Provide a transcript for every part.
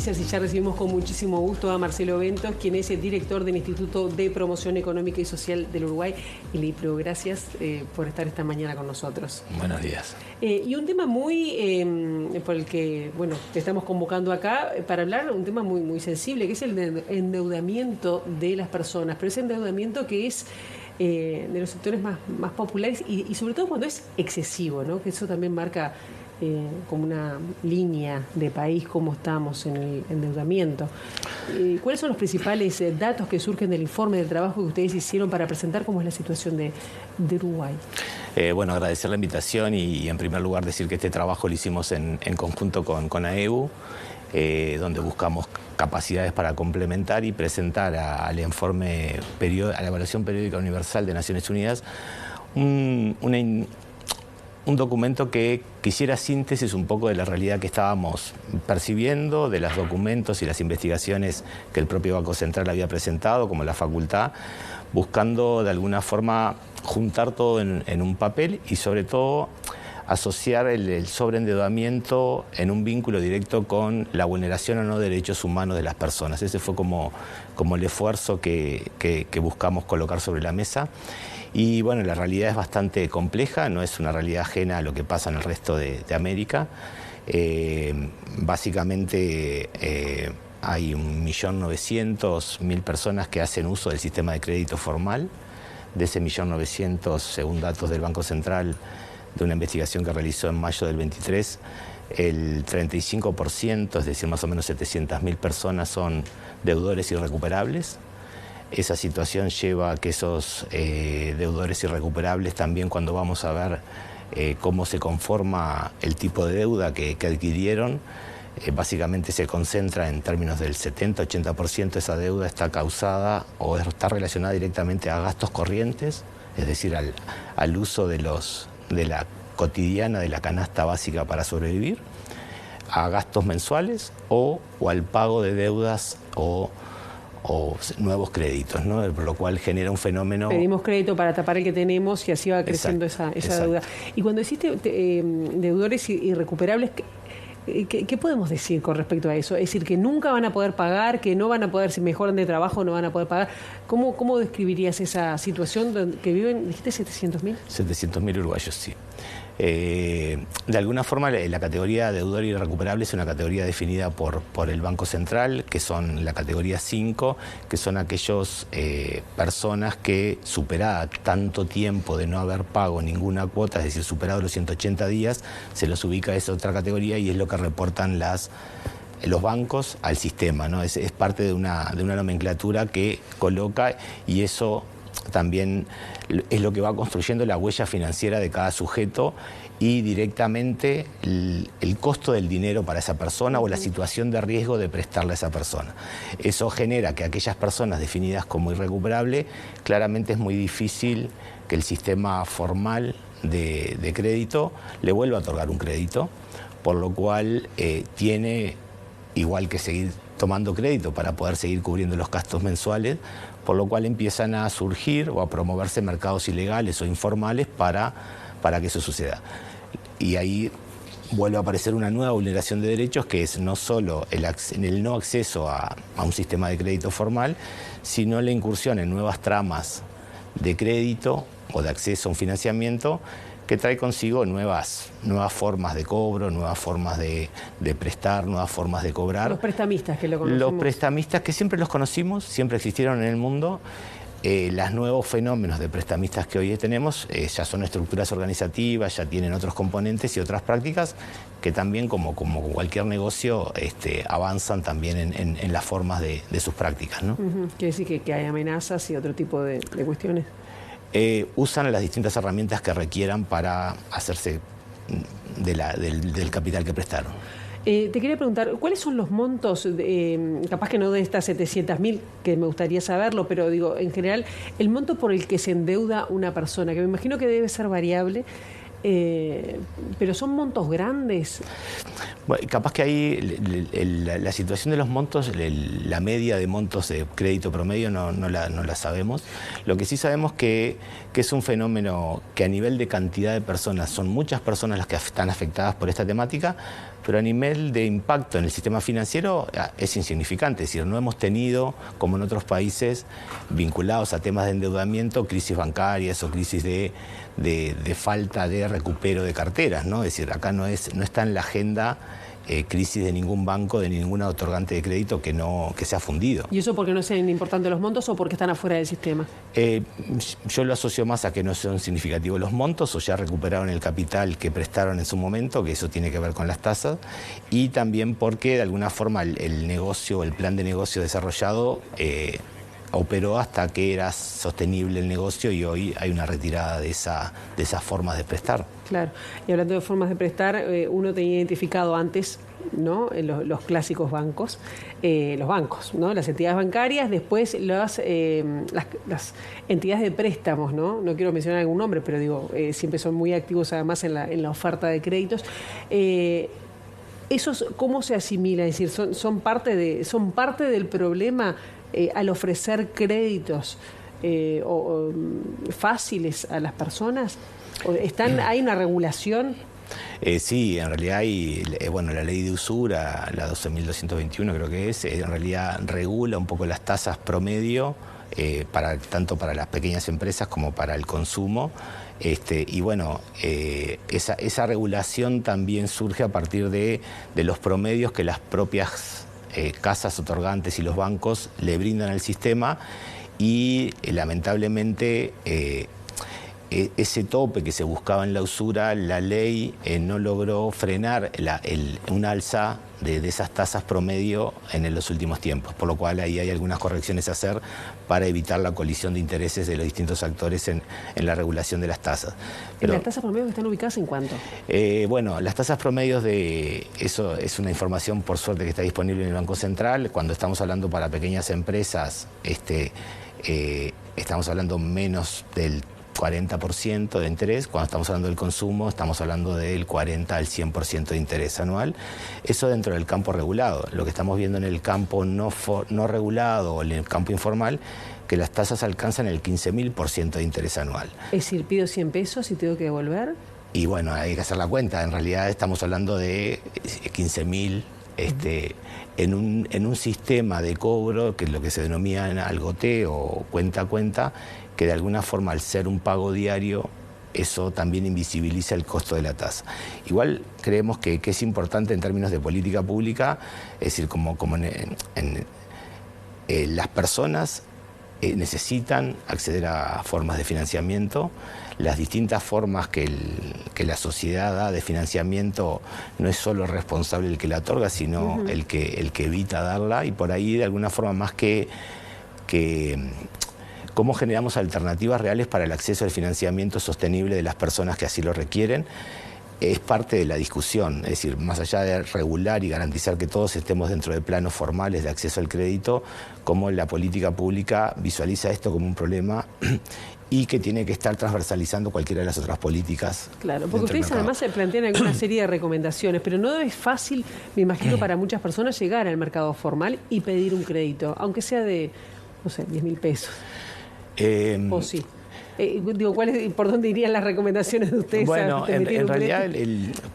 noticias y ya recibimos con muchísimo gusto a Marcelo Bentos, quien es el director del Instituto de Promoción Económica y Social del Uruguay, el IPRO. Gracias por estar esta mañana con nosotros. Buenos días. Y un tema muy por el que, bueno, te estamos convocando acá para hablar, un tema muy sensible, que es el endeudamiento de las personas, pero ese endeudamiento que es de los sectores más populares y sobre todo cuando es excesivo, ¿no? Que eso también marca como una línea de país, cómo estamos en el endeudamiento. ¿Cuáles son los principales datos que surgen del informe del trabajo que ustedes hicieron para presentar cómo es la situación de Uruguay? Bueno, agradecer la invitación y en primer lugar decir que este trabajo lo hicimos en conjunto con AEBU, donde buscamos capacidades para complementar y presentar al informe, a la Evaluación Periódica Universal de Naciones Unidas un documento que quisiera síntesis un poco de la realidad que estábamos percibiendo, de los documentos y las investigaciones que el propio Banco Central había presentado, como la facultad, buscando de alguna forma juntar todo en un papel y sobre todo asociar el sobreendeudamiento en un vínculo directo con la vulneración o no de derechos humanos de las personas. Ese fue como el esfuerzo que buscamos colocar sobre la mesa. Y bueno, la realidad es bastante compleja, no es una realidad ajena a lo que pasa en el resto de América. Básicamente hay 1.900.000 personas que hacen uso del sistema de crédito formal. De ese 1.900.000, según datos del Banco Central, de una investigación que realizó en mayo del 23, el 35%, es decir, más o menos 700.000 personas son deudores irrecuperables. Esa situación lleva a que esos deudores irrecuperables también, cuando vamos a ver cómo se conforma el tipo de deuda que adquirieron, básicamente se concentra en términos del 70-80% de esa deuda está causada o está relacionada directamente a gastos corrientes, es decir, al uso de la cotidiana, de la canasta básica para sobrevivir, a gastos mensuales o al pago de deudas o nuevos créditos, ¿no? Por lo cual genera un fenómeno... Pedimos crédito para tapar el que tenemos y así va creciendo esa deuda. Y cuando hiciste deudores irrecuperables, ¿qué podemos decir con respecto a eso? Es decir, que nunca van a poder pagar, que no van a poder, si mejoran de trabajo, no van a poder pagar. ¿Cómo describirías esa situación que viven, dijiste, 700.000? 700.000 uruguayos, sí. De alguna forma la categoría deudor irrecuperable es una categoría definida por el Banco Central, que son la categoría 5, que son aquellas personas que, superada tanto tiempo de no haber pago ninguna cuota, es decir, superado los 180 días, se los ubica a esa otra categoría y es lo que reportan los bancos al sistema, ¿no? Es parte de una nomenclatura que coloca, y eso también es lo que va construyendo la huella financiera de cada sujeto y directamente el costo del dinero para esa persona o la situación de riesgo de prestarle a esa persona. Eso genera que aquellas personas definidas como irrecuperables, claramente es muy difícil que el sistema formal de crédito le vuelva a otorgar un crédito, por lo cual tiene igual que seguir tomando crédito para poder seguir cubriendo los gastos mensuales, por lo cual empiezan a surgir o a promoverse mercados ilegales o informales para que eso suceda. Y ahí vuelve a aparecer una nueva vulneración de derechos, que es no solo el no acceso a un sistema de crédito formal, sino la incursión en nuevas tramas de crédito o de acceso a un financiamiento que trae consigo nuevas formas de cobro, nuevas formas de prestar, nuevas formas de cobrar. Los prestamistas que lo conocemos. Los prestamistas que siempre los conocimos, siempre existieron en el mundo. Los nuevos fenómenos de prestamistas que hoy tenemos ya son estructuras organizativas, ya tienen otros componentes y otras prácticas que también, como cualquier negocio, avanzan también en las formas de sus prácticas, ¿no? Quiere decir que hay amenazas y otro tipo de cuestiones. Usan las distintas herramientas que requieran para hacerse del capital que prestaron. Te quería preguntar, ¿cuáles son los montos, capaz que no de estas 700.000, que me gustaría saberlo, pero digo, en general, el monto por el que se endeuda una persona, que me imagino que debe ser variable, Pero son montos grandes. Bueno, capaz que ahí la situación de los montos, la media de montos de crédito promedio no la sabemos. Lo que sí sabemos que es un fenómeno que a nivel de cantidad de personas, son muchas personas las que están afectadas por esta temática, pero a nivel de impacto en el sistema financiero es insignificante. Es decir, no hemos tenido, como en otros países, vinculados a temas de endeudamiento, crisis bancarias o crisis de falta de recupero de carteras, ¿no? Es decir, acá no está en la agenda crisis de ningún banco, de ninguna otorgante de crédito que se ha fundido. ¿Y eso porque no sean importantes los montos o porque están afuera del sistema? Yo lo asocio más a que no son significativos los montos o ya recuperaron el capital que prestaron en su momento, que eso tiene que ver con las tasas, y también porque de alguna forma el negocio, el plan de negocio desarrollado operó hasta que era sostenible el negocio y hoy hay una retirada de esas formas de prestar. Claro, y hablando de formas de prestar, uno tenía identificado antes, ¿no?, los clásicos bancos, los bancos, ¿no?, las entidades bancarias, después las entidades de préstamos, ¿no? No quiero mencionar algún nombre, pero digo, siempre son muy activos además en la oferta de créditos. ¿Esos cómo se asimilan? Es decir, son parte del problema al ofrecer créditos fáciles a las personas. ¿Hay una regulación? Sí, en realidad hay, la ley de usura, la 12.221 creo que es, en realidad regula un poco las tasas promedio, tanto para las pequeñas empresas como para el consumo. Esa regulación también surge a partir de los promedios que las propias casas otorgantes y los bancos le brindan al sistema y lamentablemente ese tope que se buscaba en la usura, la ley no logró frenar un alza de esas tasas promedio en los últimos tiempos, por lo cual ahí hay algunas correcciones a hacer para evitar la colisión de intereses de los distintos actores en la regulación de las tasas. Pero, ¿las tasas promedio están ubicadas en cuánto? Las tasas promedios eso es una información por suerte que está disponible en el Banco Central. Cuando estamos hablando para pequeñas empresas, estamos hablando menos del 40% de interés. Cuando estamos hablando del consumo, estamos hablando del 40 al 100% de interés anual. Eso dentro del campo regulado. Lo que estamos viendo en el campo no regulado o en el campo informal, que las tasas alcanzan el 15.000% de interés anual. Es decir, pido 100 pesos y tengo que devolver. Y bueno, hay que hacer la cuenta. En realidad estamos hablando de 15.000 en un sistema de cobro, que es lo que se denomina al goteo o cuenta a cuenta, que de alguna forma al ser un pago diario, eso también invisibiliza el costo de la tasa. Igual creemos que es importante en términos de política pública, es decir, como las personas necesitan acceder a formas de financiamiento. Las distintas formas que la sociedad da de financiamiento no es solo responsable el que la otorga, sino el que evita darla, y por ahí de alguna forma más que cómo generamos alternativas reales para el acceso al financiamiento sostenible de las personas que así lo requieren, es parte de la discusión. Es decir, más allá de regular y garantizar que todos estemos dentro de planos formales de acceso al crédito, cómo la política pública visualiza esto como un problema y que tiene que estar transversalizando cualquiera de las otras políticas. Claro, porque ustedes además se plantean alguna serie de recomendaciones, pero no es fácil, me imagino, para muchas personas llegar al mercado formal y pedir un crédito, aunque sea de, no sé, 10.000 pesos. ¿O sí? ¿Por dónde irían las recomendaciones de ustedes? Bueno, en realidad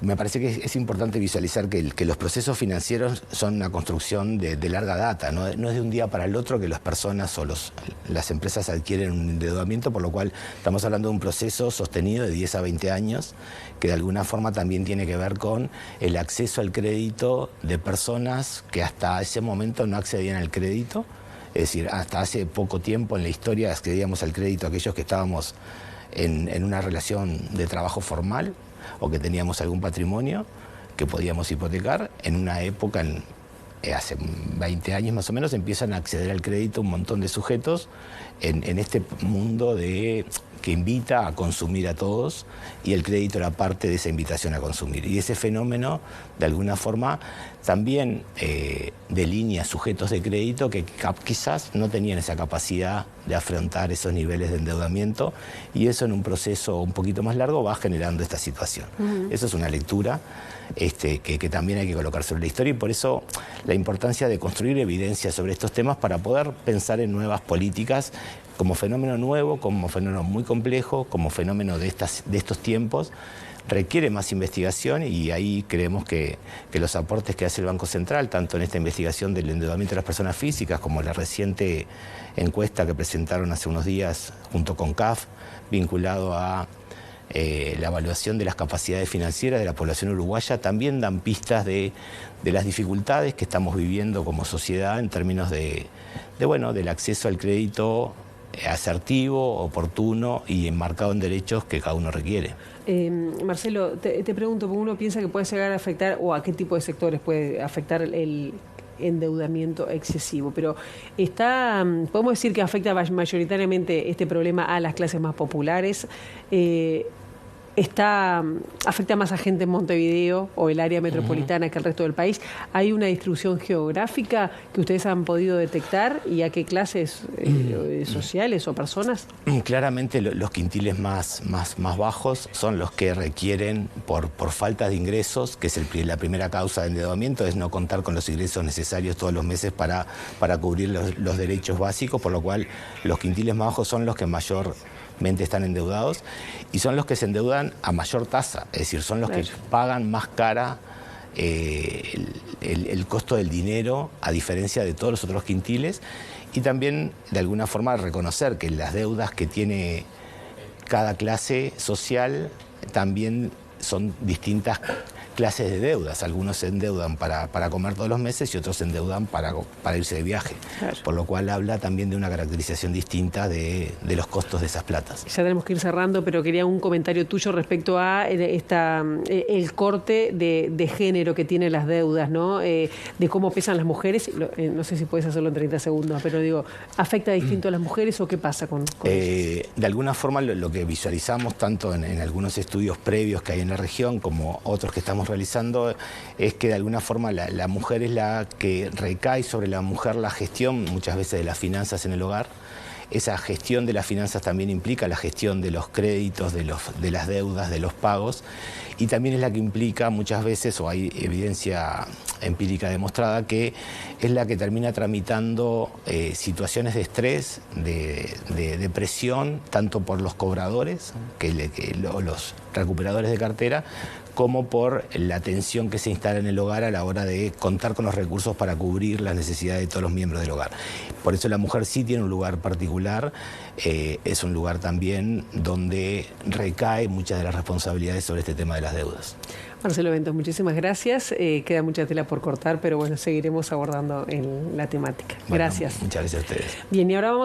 me parece que es importante visualizar que los procesos financieros son una construcción de larga data. No es de un día para el otro que las personas o las empresas adquieren un endeudamiento, por lo cual estamos hablando de un proceso sostenido de 10 a 20 años que de alguna forma también tiene que ver con el acceso al crédito de personas que hasta ese momento no accedían al crédito. Es decir, hasta hace poco tiempo en la historia accedíamos al crédito a aquellos que estábamos en una relación de trabajo formal o que teníamos algún patrimonio que podíamos hipotecar. En una época, hace 20 años más o menos, empiezan a acceder al crédito un montón de sujetos en este mundo que invita a consumir a todos, y el crédito era parte de esa invitación a consumir. Y ese fenómeno, de alguna forma, también delinea sujetos de crédito que quizás no tenían esa capacidad de afrontar esos niveles de endeudamiento, y eso en un proceso un poquito más largo va generando esta situación. Eso es una lectura que también hay que colocar sobre la historia, y por eso la importancia de construir evidencia sobre estos temas para poder pensar en nuevas políticas como fenómeno nuevo, como fenómeno muy complejo, como fenómeno de estos tiempos. Requiere más investigación, y ahí creemos que los aportes que hace el Banco Central, tanto en esta investigación del endeudamiento de las personas físicas como la reciente encuesta que presentaron hace unos días junto con CAF, vinculado a la evaluación de las capacidades financieras de la población uruguaya, también dan pistas de las dificultades que estamos viviendo como sociedad en términos del acceso al crédito asertivo, oportuno y enmarcado en derechos que cada uno requiere. Marcelo, te pregunto, porque uno piensa que puede llegar a afectar, o a qué tipo de sectores puede afectar el endeudamiento excesivo, pero podemos decir que afecta mayoritariamente este problema a las clases más populares. Afecta más a gente en Montevideo o el área metropolitana que el resto del país. ¿Hay una distribución geográfica que ustedes han podido detectar, y a qué clases sociales o personas? Claramente los quintiles más bajos son los que requieren, por falta de ingresos, que es la primera causa de endeudamiento, es no contar con los ingresos necesarios todos los meses para cubrir los derechos básicos, por lo cual los quintiles más bajos son los que mayormente están endeudados, y son los que se endeudan a mayor tasa, es decir, son los que pagan más cara el costo del dinero, a diferencia de todos los otros quintiles. Y también, de alguna forma, reconocer que las deudas que tiene cada clase social también son distintas clases de deudas. Algunos se endeudan para comer todos los meses, y otros se endeudan para irse de viaje. Claro. Por lo cual habla también de una caracterización distinta de los costos de esas platas. Ya tenemos que ir cerrando, pero quería un comentario tuyo respecto a el corte de género que tienen las deudas, ¿no? De cómo pesan las mujeres. No sé si puedes hacerlo en 30 segundos, pero digo, ¿afecta distinto a las mujeres o qué pasa con eso? De alguna forma, lo que visualizamos tanto en algunos estudios previos que hay en la región como otros que estamos realizando, es que de alguna forma la mujer es la que recae sobre la mujer la gestión muchas veces de las finanzas en el hogar. Esa gestión de las finanzas también implica la gestión de los créditos, de las deudas, de los pagos, y también es la que implica muchas veces, o hay evidencia empírica demostrada, que es la que termina tramitando situaciones de estrés, de presión, tanto por los cobradores, los recuperadores de cartera, como por la tensión que se instala en el hogar a la hora de contar con los recursos para cubrir las necesidades de todos los miembros del hogar. Por eso la mujer sí tiene un lugar particular, es un lugar también donde recae muchas de las responsabilidades sobre este tema de las deudas. Marcelo Ventos, muchísimas gracias. Queda mucha tela por cortar, pero bueno, seguiremos abordando la temática. Gracias. Muchas gracias a ustedes. Bien, y ahora vamos